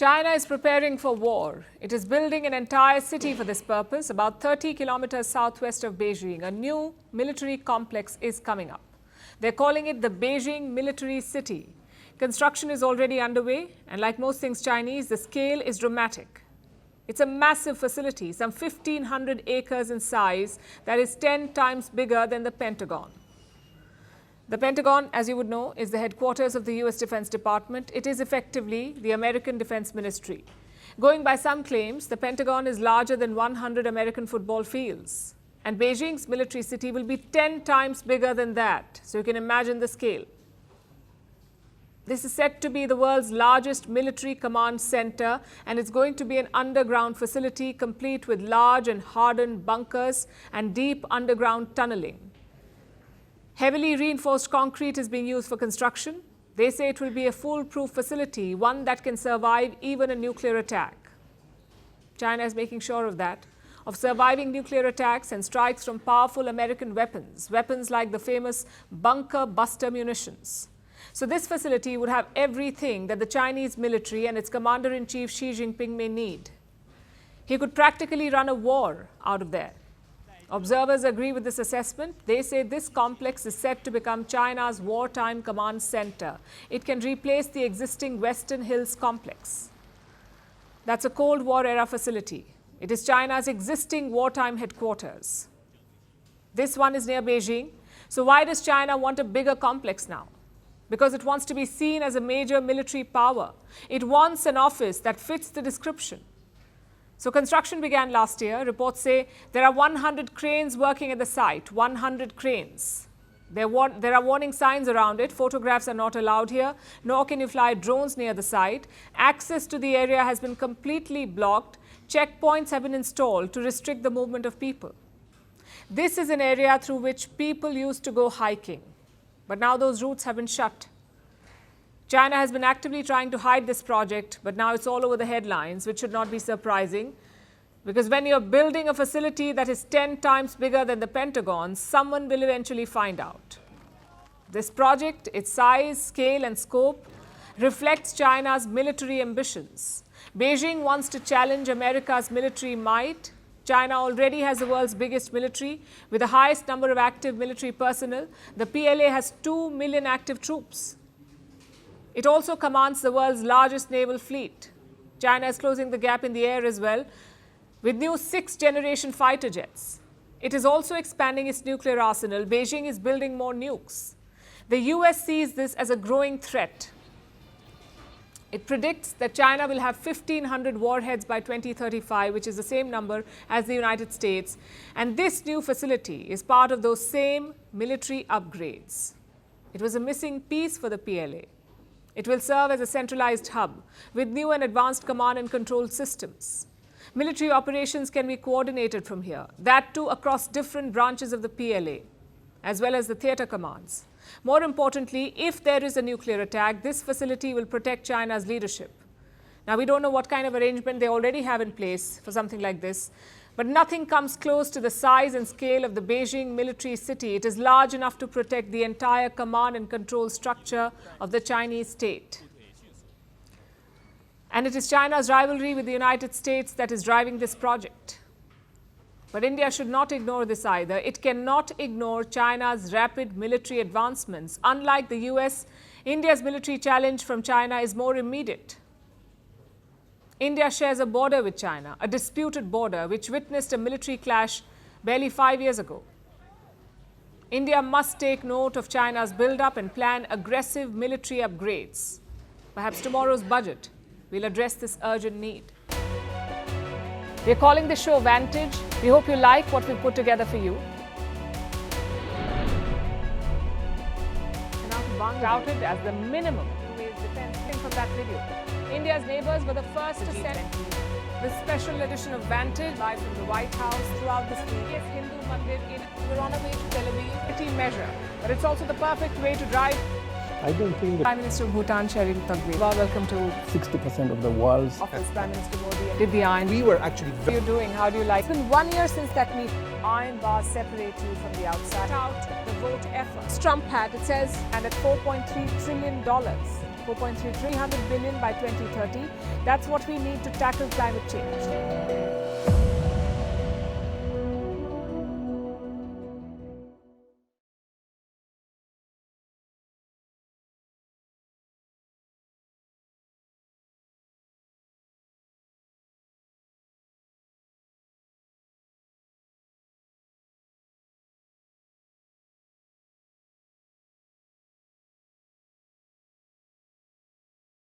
China is preparing for war. It is building an entire city for this purpose. About 30 kilometers southwest of Beijing, a new military complex is coming up. They're calling it the Beijing Military City. Construction is already underway, and like most things Chinese, the scale is dramatic. It's a massive facility, some 1,500 acres in size, that is 10 times bigger than the Pentagon. The Pentagon, as you would know, is the headquarters of the US Defense Department. It is effectively the American Defense Ministry. Going by some claims, the Pentagon is larger than 100 American football fields. And Beijing's military city will be 10 times bigger than that. So you can imagine the scale. This is said to be the world's largest military command center, and it's going to be an underground facility complete with large and hardened bunkers and deep underground tunneling. Heavily reinforced concrete is being used for construction. They say it will be a foolproof facility, one that can survive even a nuclear attack. China is making sure of that, of surviving nuclear attacks and strikes from powerful American weapons, weapons like the famous bunker buster munitions. So this facility would have everything that the Chinese military and its commander-in-chief Xi Jinping may need. He could practically run a war out of there. Observers agree with this assessment. They say this complex is set to become China's wartime command center. It can replace the existing Western Hills complex. That's a Cold War era facility. It is China's existing wartime headquarters. This one is near Beijing. So why does China want a bigger complex now? Because it wants to be seen as a major military power. It wants an office that fits the description. So construction began last year. Reports say there are 100 cranes working at the site, 100 cranes. There are warning signs around it. Photographs are not allowed here, nor can you fly drones near the site. Access to the area has been completely blocked. Checkpoints have been installed to restrict the movement of people. This is an area through which people used to go hiking, but now those routes have been shut. China has been actively trying to hide this project, but now it's all over the headlines, which should not be surprising. Because when you're building a facility that is 10 times bigger than the Pentagon, someone will eventually find out. This project, its size, scale, and scope, reflects China's military ambitions. Beijing wants to challenge America's military might. China already has the world's biggest military, with the highest number of active military personnel. The PLA has 2 million active troops. It also commands the world's largest naval fleet. China is closing the gap in the air as well, with new 6th-generation fighter jets. It is also expanding its nuclear arsenal. Beijing is building more nukes. The US sees this as a growing threat. It predicts that China will have 1,500 warheads by 2035, which is the same number as the United States. And this new facility is part of those same military upgrades. It was a missing piece for the PLA. It will serve as a centralized hub with new and advanced command and control systems. Military operations can be coordinated from here, that too across different branches of the PLA, as well as the theater commands. More importantly, if there is a nuclear attack, this facility will protect China's leadership. Now, we don't know what kind of arrangement they already have in place for something like this, but nothing comes close to the size and scale of the Beijing military city. It is large enough to protect the entire command and control structure of the Chinese state. And it is China's rivalry with the United States that is driving this project. But India should not ignore this either. It cannot ignore China's rapid military advancements. Unlike the US, India's military challenge from China is more immediate. India shares a border with China, a disputed border which witnessed a military clash barely 5 years ago. India must take note of China's build-up and plan aggressive military upgrades. Perhaps tomorrow's budget will address this urgent need. We're calling the show Vantage. We hope you like what we've put together for you. Touted as the minimum defense from that video. India's neighbors were the first to send the special edition of Vantage live from the White House throughout this week. Yes, Hindu Mandir we're on our way to Tel Aviv. Pretty measure, but it's also the perfect way to drive. I don't think that Prime Minister of Bhutan, Sherin Tagwe. Welcome to 60% of the world's office. Prime Minister Modi did the iron. We were actually How are you doing? How do you like? It's been 1 year since that meeting. Iron bars separate you from the outside. Out the vote effort. Trump had, it says, and at $4.3 trillion. 4.3 300 billion by 2030. That's what we need to tackle climate change.